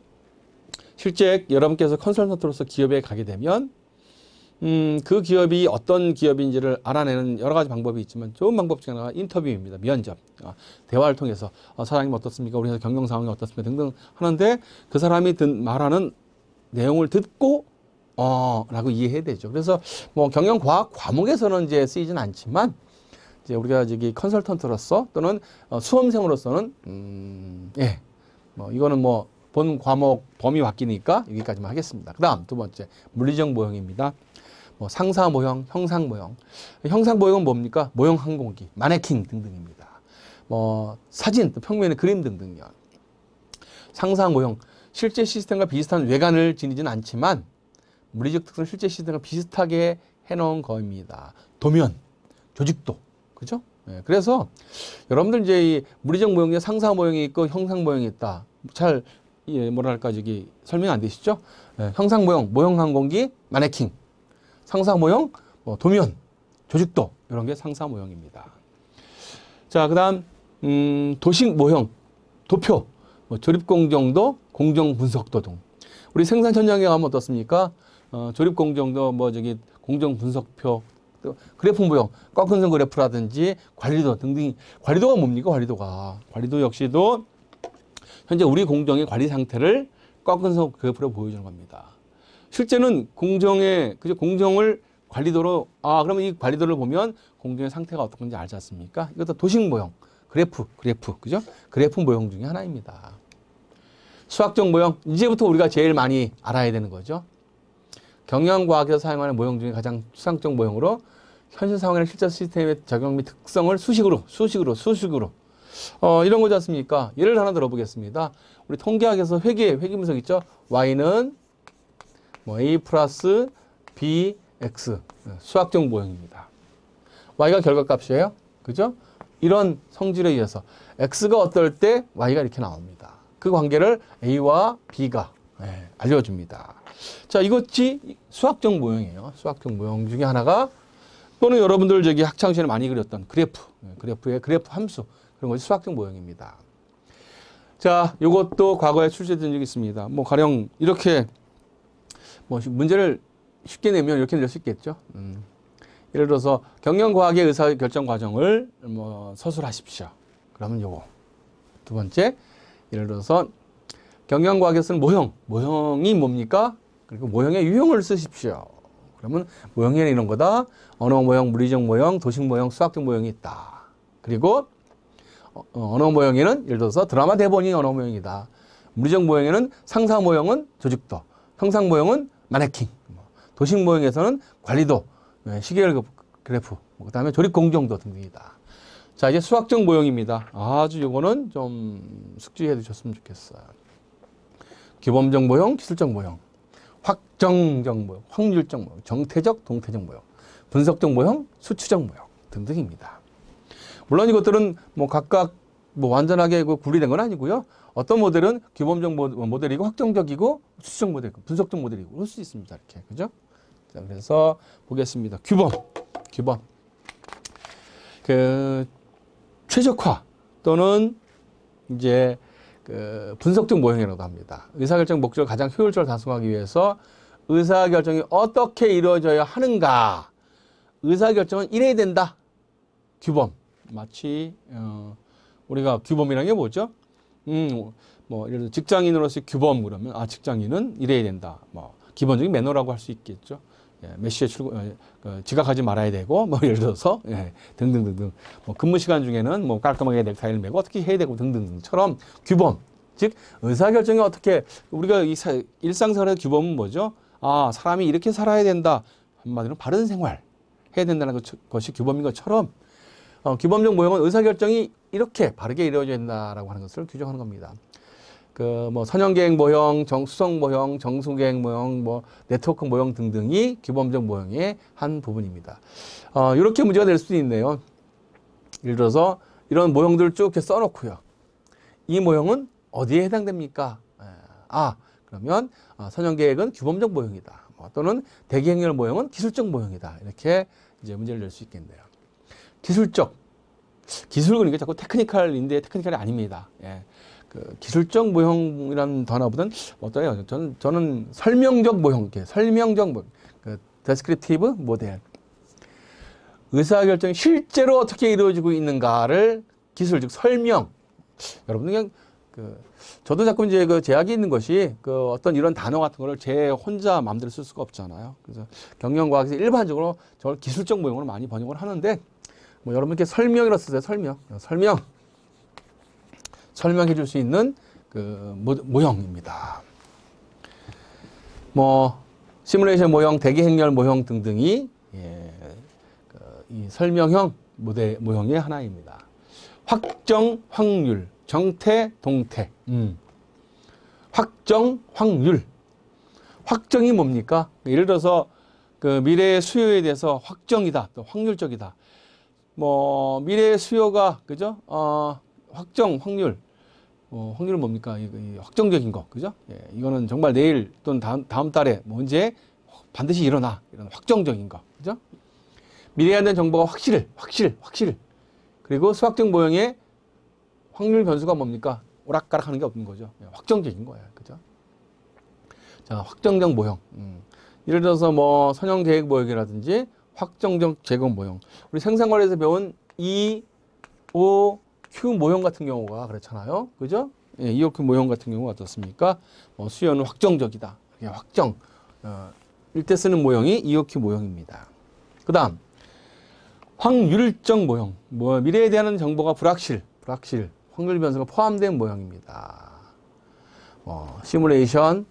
실제 여러분께서 컨설턴트로서 기업에 가게 되면 그 기업이 어떤 기업인지를 알아내는 여러 가지 방법이 있지만 좋은 방법 중에 하나가 인터뷰입니다. 면접. 대화를 통해서 사장님 어떻습니까? 우리 회사 경영 상황이 어떻습니까? 등등 하는데 그 사람이 말하는 내용을 듣고 라고 이해해야 되죠. 그래서 경영과학 과목에서는 이제 쓰이진 않지만 이제 우리가 저기 컨설턴트로서 또는 수험생으로서는 이거는 본 과목 범위 바뀌니까 여기까지만 하겠습니다. 그다음 두 번째 물리적 모형입니다. 상사 모형, 형상 모형. 형상 모형은 뭡니까? 모형 항공기, 마네킹 등등입니다. 사진, 또 평면의 그림 등등요. 상사 모형, 실제 시스템과 비슷한 외관을 지니지는 않지만 물리적 특성 실제 시스템과 비슷하게 해놓은 거입니다. 도면, 조직도, 그죠? 그래서 여러분들 이제 이 물리적 모형에 상사 모형이 있고 형상 모형이 있다. 잘 저기 설명 안 되시죠? 형상 모형, 모형 항공기, 마네킹, 상사 모형, 도면, 조직도 이런 게 상사 모형입니다. 자, 그다음 도식 모형, 도표, 조립 공정도, 공정 분석도 등. 우리 생산 현장에 가면 어떻습니까? 조립 공정도 저기 공정 분석표, 또 그래프 모형, 꺾은선 그래프라든지 관리도 등등. 관리도가 뭡니까? 관리도 역시도 현재 우리 공정의 관리 상태를 꺾은선 그래프로 보여주는 겁니다. 실제는 공정을 관리도로 그러면 이 관리도를 보면 공정의 상태가 어떤 건지 알지 않습니까? 이것도 도식 모형, 그래프, 그죠? 그래프 모형 중에 하나입니다. 수학적 모형, 이제부터 우리가 제일 많이 알아야 되는 거죠. 경영과학에서 사용하는 모형 중에 가장 추상적 모형으로 현실 상황이나 실제 시스템의 적용 및 특성을 수식으로 이런 거지 않습니까? 예를 하나 들어보겠습니다. 우리 통계학에서 회귀 분석 있죠? Y는 A 플러스 BX 수학적 모형입니다. Y가 결과값이에요. 그죠? 이런 성질에 의해서 X가 어떨 때 Y가 이렇게 나옵니다. 그 관계를 A와 B가 알려줍니다. 자, 이것이 수학적 모형이에요. 수학적 모형 중에 하나가 또는 여러분들 저기 학창시절에 많이 그렸던 그래프의 그래프 함수 그런 것이 수학적 모형입니다. 자, 이것도 과거에 출제된 적이 있습니다. 가령 이렇게 문제를 쉽게 내면 이렇게 낼 수 있겠죠. 예를 들어서 경영과학의 의사결정 과정을 서술하십시오. 그러면 요거. 두 번째, 예를 들어서 경영과학에서는 모형이 뭡니까? 그리고 모형의 유형을 쓰십시오. 그러면 모형에는 이런 거다. 언어 모형, 물리적 모형, 도식 모형, 수학적 모형이 있다. 그리고 언어 모형에는 예를 들어서 드라마 대본이 언어 모형이다. 물리적 모형에는 상사 모형은 조직도, 형상 모형은 마네킹, 도식 모형에서는 관리도, 시계열 그래프, 그다음에 조립 공정도 등등이다. 자, 이제 수학적 모형입니다. 아주 요거는 좀 숙지해 두셨으면 좋겠어요. 규범적 모형, 기술적 모형, 확정적 모형, 확률적 모형, 정태적, 동태적 모형, 분석적 모형, 수치적 모형 등등입니다. 물론 이것들은 뭐 각각 뭐 완전하게 분리된 건 아니고요. 어떤 모델은 규범적 모델이고 확정적이고 수치적 모델이고 분석적 모델이고 그럴 수 있습니다. 이렇게. 그죠? 자, 그래서 보겠습니다. 규범. 그 최적화 또는 이제 그 분석적 모형이라고 합니다. 의사결정 목적을 가장 효율적으로 달성하기 위해서 의사결정이 어떻게 이루어져야 하는가. 의사결정은 이래야 된다. 규범. 마치 우리가 규범이라는 게 뭐죠? 뭐 예를 들어 직장인으로서의 규범 그러면 직장인은 이래야 된다. 뭐 기본적인 매너라고 할 수 있겠죠. 예, 몇 시에 지각하지 말아야 되고 뭐 예를 들어서 등등등등. 뭐 근무 시간 중에는 뭐 깔끔하게 넥타이를 매고 어떻게 해야 되고 등등등처럼 규범. 즉 의사결정이 어떻게 우리가 일상생활의 규범은 뭐죠? 사람이 이렇게 살아야 된다. 한마디로 바른 생활 해야 된다는 것이 규범인 것처럼 규범적 모형은 의사결정이 이렇게 바르게 이루어져야 된다라고 하는 것을 규정하는 겁니다. 그 뭐 선형계획 모형, 수성 모형, 정수계획 모형, 뭐 네트워크 모형 등등이 규범적 모형의 한 부분입니다. 이렇게 문제가 될 수도 있네요. 예를 들어서 이런 모형들을 쭉 이렇게 써놓고요. 이 모형은 어디에 해당됩니까? 그러면 선형계획은 규범적 모형이다. 또는 대기행렬 모형은 기술적 모형이다. 이렇게 이제 문제를 낼 수 있겠네요. 기술 그러니까 자꾸 테크니컬인데 테크니컬이 아닙니다. 예. 그 기술적 모형이라는 단어보다는 어떠해요? 저는 설명적 모형, 그 데스크립티브 모델. 의사결정이 실제로 어떻게 이루어지고 있는가를 기술, 즉 설명. 여러분 그냥 저도 자꾸 이제 그 제약이 있는 것이 그 어떤 이런 단어 같은 거를 제 혼자 마음대로 쓸 수가 없잖아요. 그래서 경영과학에서 일반적으로 저걸 기술적 모형으로 많이 번역을 하는데 뭐 여러분께 설명이라고 쓰세요. 설명해 줄 수 있는 그 모형입니다. 뭐 시뮬레이션 모형, 대기 행렬 모형 등등이 이 설명형 모형의 하나입니다. 확정, 확률, 정태, 동태. 확정, 확률. 확정이 뭡니까? 예를 들어서 그 미래의 수요에 대해서 확정이다, 또 확률적이다. 뭐 미래의 수요가 그죠? 확정, 확률. 확률은 뭡니까? 이 확정적인 거, 그죠? 예, 이거는 정말 내일 또는 다음 달에 뭐 언제 반드시 일어나. 이런 확정적인 거, 그죠? 미래에 대한 정보가 확실. 그리고 수학적 모형의 확률 변수가 뭡니까? 오락가락 하는 게 없는 거죠. 예, 확정적인 거예요, 그죠? 자, 확정적 모형. 예를 들어서 뭐 선형 계획 모형이라든지 확정적 제곱 모형. 우리 생산관리에서 배운 EOQ 모형 같은 경우가 그렇잖아요. 그죠? 예, EOQ 모형 같은 경우가 어떻습니까? 수요는 확정적이다. 확정. 일대 쓰는 모형이 EOQ 모형입니다. 그 다음, 확률적 모형. 미래에 대한 정보가 불확실. 확률 변수가 포함된 모형입니다. 시뮬레이션,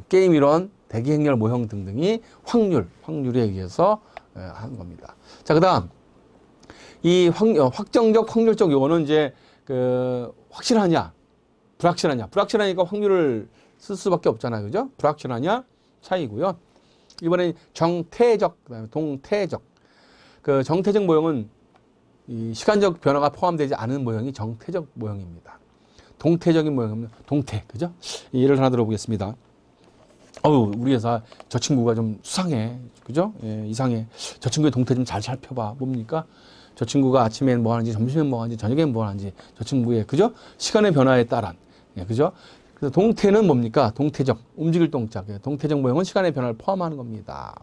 게임 이론, 대기 행렬 모형 등등이 확률에 의해서 하는 겁니다. 자, 그 다음, 이 확정적, 확률적 요거는 이제 확실하냐, 불확실하냐. 불확실하니까 확률을 쓸 수밖에 없잖아요. 그죠? 불확실하냐 차이고요. 이번엔 정태적, 그다음에 동태적. 그 정태적 모형은 이 시간적 변화가 포함되지 않은 모형이 정태적 모형입니다. 동태적인 모형은 동태, 그죠? 예를 하나 들어보겠습니다. 우리 회사 저 친구가 좀 수상해, 그죠? 예, 이상해. 저 친구의 동태 좀 잘 살펴봐. 뭡니까? 저 친구가 아침엔 뭐 하는지, 점심엔 뭐 하는지, 저녁엔 뭐 하는지, 저 친구의, 그죠? 시간의 변화에 따른, 그죠? 그래서 동태는 뭡니까? 동태적, 움직일 동작. 동태적 모형은 시간의 변화를 포함하는 겁니다.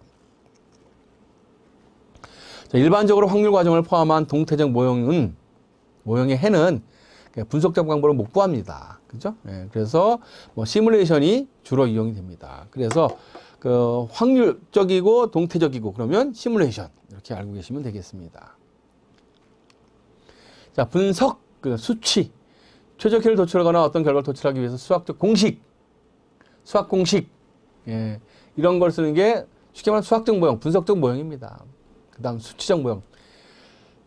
자, 일반적으로 확률 과정을 포함한 동태적 모형의 해는 분석적 방법을 못 구합니다. 그죠? 예, 그래서 시뮬레이션이 주로 이용이 됩니다. 그래서 그 확률적이고 동태적이고 그러면 시뮬레이션 이렇게 알고 계시면 되겠습니다. 자, 분석, 그 수치, 최적기를 도출하거나 어떤 결과를 도출하기 위해서 수학적 공식, 수학 공식, 예, 이런 걸 쓰는 게 쉽게 말하면 수학적 모형, 분석적 모형입니다. 그 다음 수치적 모형.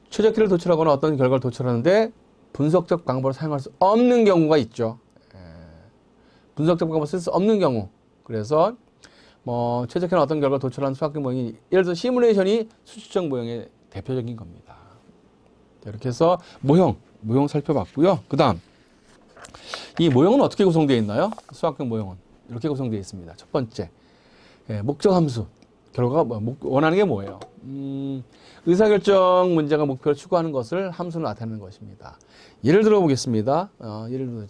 최적기를 도출하거나 어떤 결과를 도출하는데 분석적 방법을 사용할 수 없는 경우가 있죠. 예, 분석적 방법을 쓸 수 없는 경우. 그래서 뭐 최적기는 어떤 결과를 도출하는 수학적 모형이 예를 들어서 시뮬레이션이 수치적 모형의 대표적인 겁니다. 이렇게 해서 모형 살펴봤고요. 그 다음 이 모형은 어떻게 구성되어 있나요? 수학적 모형은 이렇게 구성되어 있습니다. 첫 번째, 예, 목적 함수. 결과가 원하는 게 뭐예요? 의사결정 문제가 목표를 추구하는 것을 함수로 나타내는 것입니다. 예를 들어 보겠습니다. 예를 들어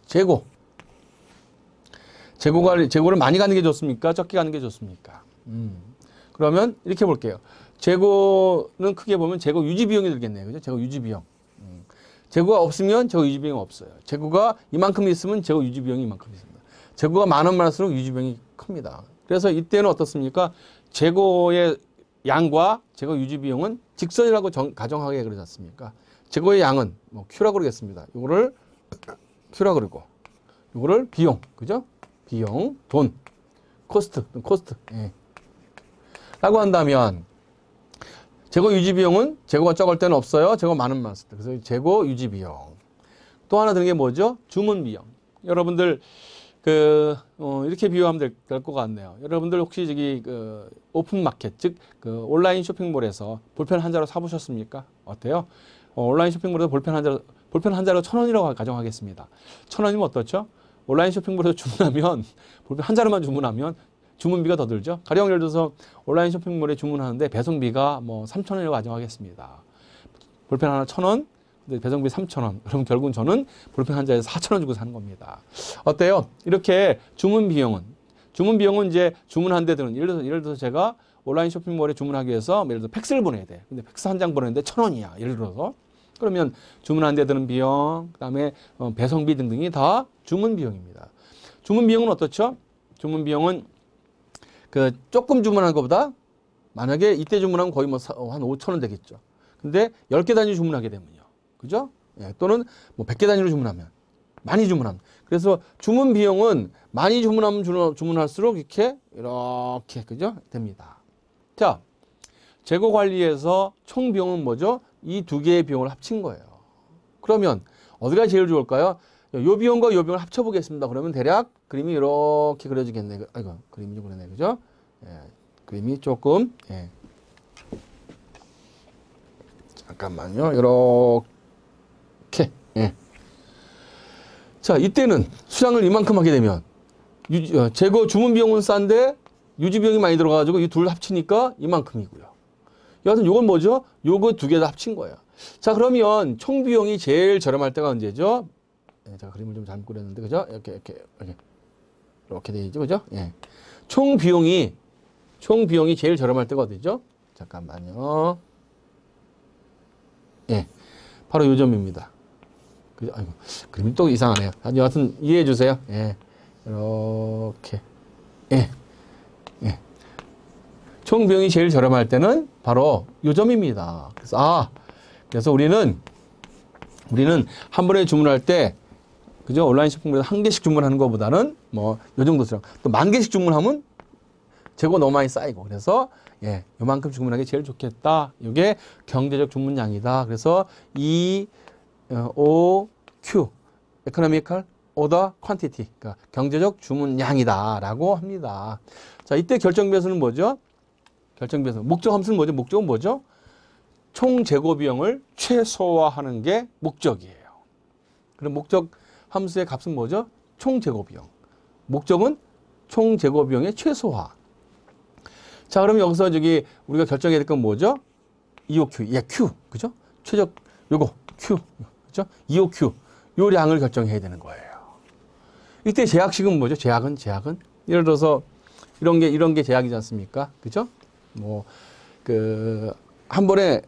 재고를 많이 가는 게 좋습니까? 적게 가는 게 좋습니까? 그러면 이렇게 볼게요. 재고는 크게 보면 재고 유지 비용이 들겠네요. 그죠? 재고 유지 비용. 재고가 없으면 재고 유지 비용이 없어요. 재고가 이만큼 있으면 재고 유지 비용이 이만큼 있습니다. 재고가 많으면 많을수록 유지 비용이 큽니다. 그래서 이때는 어떻습니까? 재고의 양과 재고 유지 비용은 직선이라고 가정하게 그러지 않습니까? 재고의 양은 뭐 Q라고 그러겠습니다. 이거를 Q라고 그러고 이거를 비용, 그죠? 비용, 돈, 코스트. 예. 라고 한다면 재고 유지 비용은 재고가 적을 때는 없어요. 재고가 많으면 많았을 때. 그래서 재고 유지 비용. 또 하나 드는 게 뭐죠? 주문 비용. 여러분들 이렇게 비유하면 될 것 같네요. 여러분들 혹시 저기 오픈 마켓, 즉 온라인 쇼핑몰에서 볼펜 한 자루 사보셨습니까? 어때요? 온라인 쇼핑몰에서 볼펜 한 자루 1,000원이라고 가정하겠습니다. 1,000원이면 어떻죠? 온라인 쇼핑몰에서 주문하면 볼펜 한 자루만 주문하면 주문비가 더 들죠. 가령 예를 들어서 온라인 쇼핑몰에 주문하는데 배송비가 뭐 3,000원이라고 가정하겠습니다. 볼펜 하나 1,000원, 근데 배송비 3,000원. 그럼 결국은 저는 볼펜 한 자루에 4,000원 주고 사는 겁니다. 어때요? 이렇게 주문 비용은 이제 주문한 데 드는, 예를 들어서 제가 온라인 쇼핑몰에 주문하기 위해서 예를 들어서 팩스를 보내야 돼. 근데 팩스 한 장 보내는데 1,000원이야. 예를 들어서. 그러면 주문한 데 드는 비용, 그다음에 배송비 등등이 다 주문 비용입니다. 주문 비용은 어떻죠? 주문 비용은 조금 주문한 것보다 만약에 이때 주문하면 거의 뭐 한 5,000원 되겠죠. 근데 10개 단위로 주문하게 되면요. 그죠? 예, 또는 뭐 100개 단위로 주문하면 많이 주문하면. 그래서 주문 비용은 많이 주문하면 주문할수록 이렇게 그죠? 됩니다. 자, 재고 관리에서 총 비용은 뭐죠? 이 두 개의 비용을 합친 거예요. 그러면 어디가 제일 좋을까요? 요 비용과 요 비용을 합쳐보겠습니다. 그러면 대략 그림이 이렇게 그려지겠네. 아이고, 그림이 좀 그러네. 그죠? 예, 그림이 조금, 예. 잠깐만요. 이렇게, 예. 자, 이때는 수량을 이만큼 하게 되면, 재고 주문 비용은 싼데, 유지 비용이 많이 들어가가지고 이 둘 합치니까 이만큼이고요. 여하튼 요건 뭐죠? 요거 두 개 다 합친 거예요. 자, 그러면 총 비용이 제일 저렴할 때가 언제죠? 예, 제가 그림을 좀 잘못 그렸는데, 그죠? 이렇게 돼 있죠, 그죠? 예. 총 비용이 제일 저렴할 때가 어디죠? 잠깐만요. 예. 바로 요 점입니다. 그죠? 아이고, 그림이 또 이상하네요. 여하튼 이해해 주세요. 예. 이렇게. 예. 예. 총 비용이 제일 저렴할 때는 바로 요 점입니다. 그래서 우리는 한 번에 주문할 때, 그죠? 온라인 쇼핑몰에서 한 개씩 주문하는 것보다는 뭐 요 정도 수량. 또 10,000개씩 주문하면 재고 너무 많이 쌓이고. 그래서 예, 요만큼 주문하기 제일 좋겠다. 이게 경제적 주문량이다. 그래서 EOQ, Economical Order Quantity, 그러니까 경제적 주문량이다라고 합니다. 자, 이때 결정배수는 뭐죠? 결정배수. 목적 함수는 뭐죠? 목적은 뭐죠? 총 재고 비용을 최소화하는 게 목적이에요. 그럼 목적 함수의 값은 뭐죠? 총 재고 비용. 목적은 총 재고 비용의 최소화. 자, 그럼 여기서 우리가 결정해야 될 건 뭐죠? EOQ. 예, Q. 그죠? 최적, 요거, Q. 그죠? EOQ. 요 량을 결정해야 되는 거예요. 이때 제약식은 뭐죠? 제약은? 예를 들어서, 이런 게 제약이지 않습니까? 그죠? 한 번에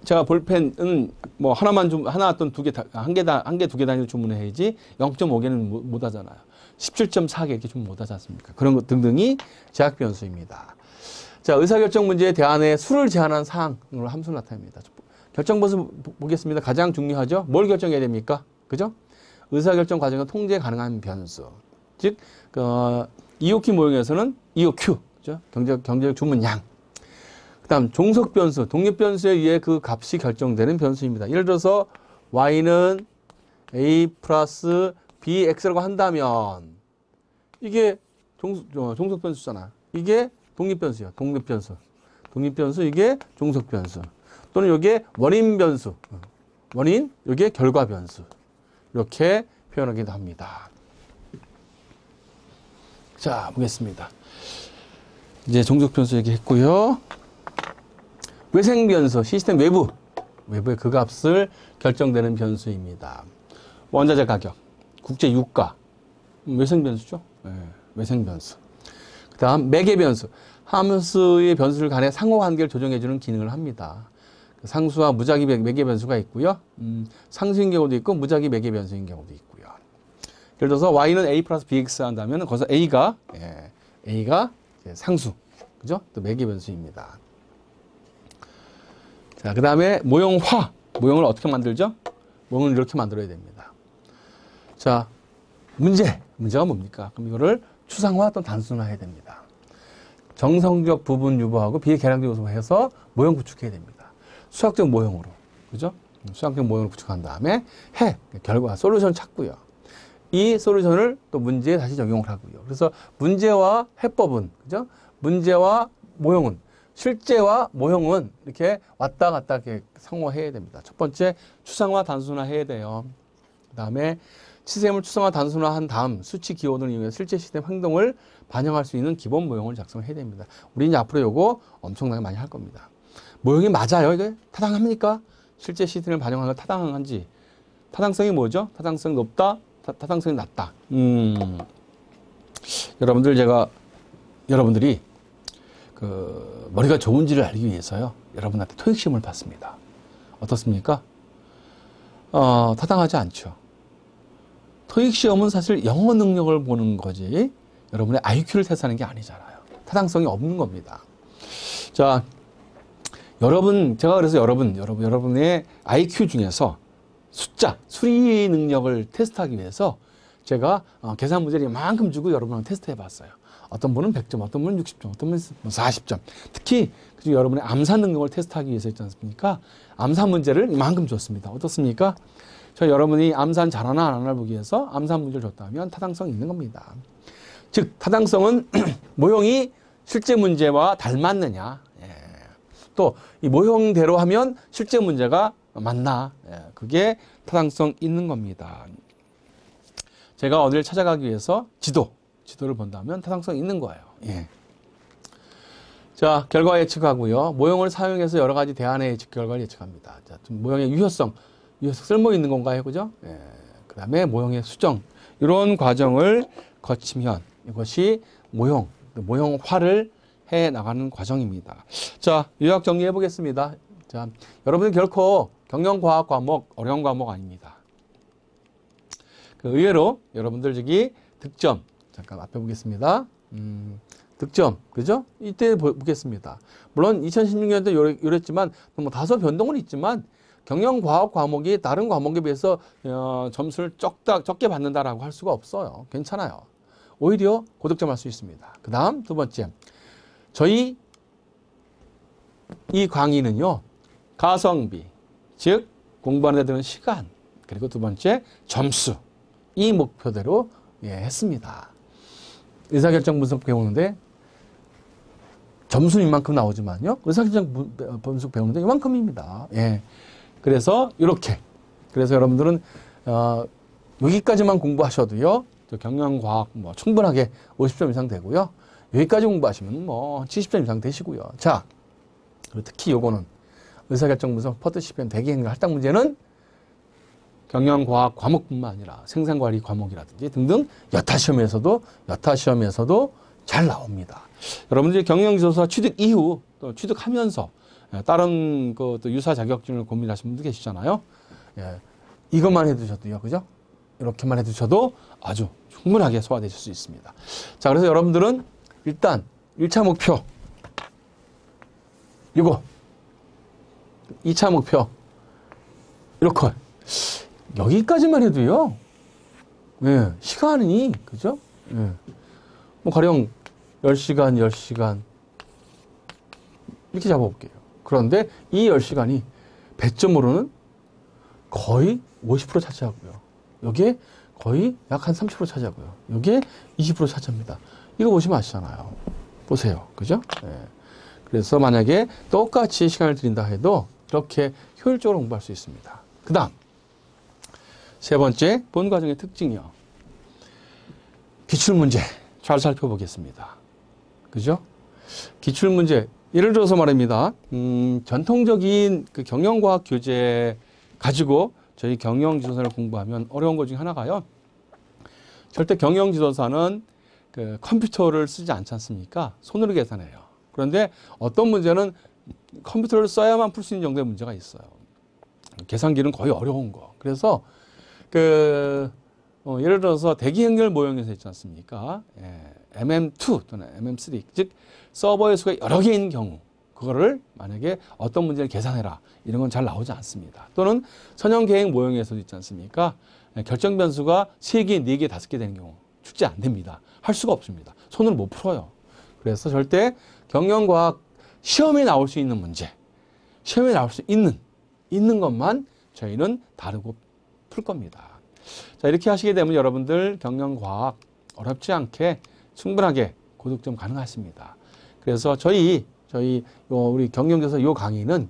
제가 볼펜은 뭐 하나만 좀 하나 또는 두 개, 한 개, 두 개 단위로 주문해야지 0.5개는 못 하잖아요. 17.4개 이렇게 주문 못 하지 않습니까? 그런 것 등등이 제약 변수입니다. 자, 의사결정 문제의 대안에 수를 제한한 사항으로 함수를 나타냅니다. 결정 변수 보겠습니다. 가장 중요하죠. 뭘 결정해야 됩니까? 그죠? 의사결정 과정에 통제 가능한 변수. 즉, EOQ 모형에서는 EOQ, 그죠? 경제적 주문량. 그 다음 종속 변수, 독립 변수에 의해 그 값이 결정되는 변수입니다. 예를 들어서 y는 a 플러스 bx라고 한다면 이게 종속 변수잖아. 이게 독립 변수예요. 독립 변수. 독립 변수 이게 종속 변수. 또는 이게 원인 변수. 원인, 이게 결과 변수. 이렇게 표현하기도 합니다. 자, 보겠습니다. 이제 종속 변수 얘기했고요. 외생 변수, 시스템 외부의 그 값을 결정되는 변수입니다. 원자재 가격, 국제 유가, 외생 변수죠. 네, 외생 변수. 그 다음 매개 변수, 함수의 변수를 간에 상호관계를 조정해주는 기능을 합니다. 상수와 무작위 매개 변수가 있고요. 상수인 경우도 있고 무작위 매개 변수인 경우도 있고요. 예를 들어서 y는 a 플러스 bx 한다면 거기서 a가 상수, 그죠? 또 매개 변수입니다. 자, 그 다음에 모형화. 모형을 어떻게 만들죠? 모형을 이렇게 만들어야 됩니다. 자, 문제가 뭡니까? 그럼 이거를 추상화 또는 단순화해야 됩니다. 정성적 부분 유보하고 비계량적 요소 해서 모형 구축해야 됩니다. 수학적 모형으로, 그죠? 수학적 모형을 구축한 다음에 결과, 솔루션 찾고요. 이 솔루션을 또 문제에 다시 적용을 하고요. 그래서 문제와 해법은, 그죠? 문제와 모형은, 실제와 모형은 이렇게 왔다 갔다 이렇게 상호해야 됩니다. 첫 번째, 추상화, 단순화 해야 돼요. 그 다음에 시스템을 추상화, 단순화한 다음 수치 기호를 이용해 실제 시스템 행동을 반영할 수 있는 기본 모형을 작성해야 됩니다. 우리 이제 앞으로 요거 엄청나게 많이 할 겁니다. 모형이 맞아요? 이게 타당합니까? 실제 시스템을 반영하는 건 타당한지. 타당성이 뭐죠? 타당성이 높다? 타당성이 낮다. 여러분들이 머리가 좋은지를 알기 위해서요. 여러분한테 토익 시험을 봤습니다. 어떻습니까? 타당하지 않죠. 토익 시험은 사실 영어 능력을 보는 거지 여러분의 IQ를 테스트하는 게 아니잖아요. 타당성이 없는 겁니다. 자, 제가 그래서 여러분의 IQ 중에서 숫자, 수리 능력을 테스트하기 위해서 제가 계산 문제를 이만큼 주고 여러분한테 테스트 해봤어요. 어떤 분은 100점, 어떤 분은 60점, 어떤 분은 40점. 특히 여러분의 암사 능력을 테스트하기 위해서 있지 않습니까? 암사 문제를 이만큼 줬습니다. 어떻습니까? 여러분이 암산 잘하나 안 하나 보기 위해서 암사 문제를 줬다면 타당성이 있는 겁니다. 즉 타당성은 모형이 실제 문제와 닮았느냐, 또 이 모형대로 하면 실제 문제가 맞나, 그게 타당성 있는 겁니다. 제가 어디를 찾아가기 위해서 지도를 본다면 타당성 있는 거예요. 자, 결과 예측하고요. 모형을 사용해서 여러 가지 대안의 예측 결과를 예측합니다. 자, 모형의 유효성 쓸모 있는 건가요? 그죠? 그 다음에 모형의 수정. 이런 과정을 거치면 이것이 모형화를 해 나가는 과정입니다. 자, 요약 정리해 보겠습니다. 자, 여러분은 결코 경영과학 과목, 어려운 과목 아닙니다. 의외로 여러분들 저기 득점, 잠깐 앞에 보겠습니다. 득점, 그죠? 이때 보겠습니다. 물론 2016년도 이랬지만 뭐 다소 변동은 있지만 경영과학 과목이 다른 과목에 비해서 점수를 적게 받는다라고 할 수가 없어요. 괜찮아요. 오히려 고득점 할 수 있습니다. 그 다음 두 번째, 저희 이 강의는요, 가성비, 즉 공부하는 데 드는 시간, 그리고 두 번째 점수, 이 목표대로 했습니다. 의사결정 분석 배우는데 점수는 이만큼 나오지만요, 의사결정 분석 배우는데 이만큼입니다. 그래서 그래서 여러분들은 여기까지만 공부하셔도요, 경영과학 충분하게 50점 이상 되고요. 여기까지 공부하시면 70점 이상 되시고요. 자, 특히 요거는 의사결정 분석 퍼트시편 대기행위 할당 문제는 경영과학 과목뿐만 아니라 생산관리 과목이라든지 등등 여타 시험에서도 잘 나옵니다. 여러분들이 경영지도서 취득 이후 또 취득하면서 다른 그 또 유사 자격증을 고민하시는 분도 계시잖아요. 예, 이것만 해두셔도요, 그죠? 이렇게만 해두셔도 아주 충분하게 소화되실 수 있습니다. 자, 그래서 여러분들은 일단 1차 목표, 이거 2차 목표, 이렇게 여기까지만 해도요, 예, 시간이, 그죠? 예, 뭐 가령 10시간, 10시간 이렇게 잡아볼게요. 그런데 이 10시간이 배점으로는 거의 50% 차지하고요. 여기에 거의 약 한 30% 차지하고요. 여기에 20% 차지합니다. 이거 보시면 아시잖아요. 보세요. 그죠? 예. 그래서 만약에 똑같이 시간을 들인다 해도 이렇게 효율적으로 공부할 수 있습니다. 그 다음, 세 번째, 본 과정의 특징이요. 기출문제 잘 살펴보겠습니다. 그죠? 기출문제, 예를 들어서 말입니다. 전통적인 그 경영과학 교재 가지고 저희 경영지도사를 공부하면 어려운 것 중에 하나가요. 절대 경영지도사는 그 컴퓨터를 쓰지 않지 않습니까? 손으로 계산해요. 그런데 어떤 문제는 컴퓨터를 써야만 풀 수 있는 정도의 문제가 있어요. 계산기는 거의 어려운 거. 그래서 예를 들어서 대기 행렬 모형에서 있지 않습니까? 예, MM2 또는 MM3, 즉 서버의 수가 여러 개인 경우, 그거를 만약에 어떤 문제를 계산해라, 이런 건 잘 나오지 않습니다. 또는 선형 계획 모형에서도 있지 않습니까? 예, 결정 변수가 3개, 4개, 5개 되는 경우 출제 안 됩니다. 할 수가 없습니다. 손으로 못 풀어요. 그래서 절대 경영과학 시험에 나올 수 있는 문제, 시험에 나올 수 있는 것만 저희는 다루고 풀 겁니다. 자, 이렇게 하시게 되면 여러분들 경영과학 어렵지 않게 충분하게 고득점 가능하십니다. 그래서 저희 우리 경영지도사 요 강의는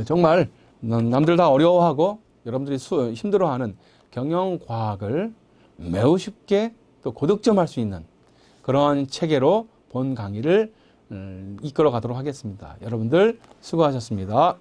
정말 남들 다 어려워하고 여러분들이 힘들어하는 경영과학을 매우 쉽게 또 고득점할 수 있는 그런 체계로 본 강의를 이끌어 가도록 하겠습니다. 여러분들 수고하셨습니다.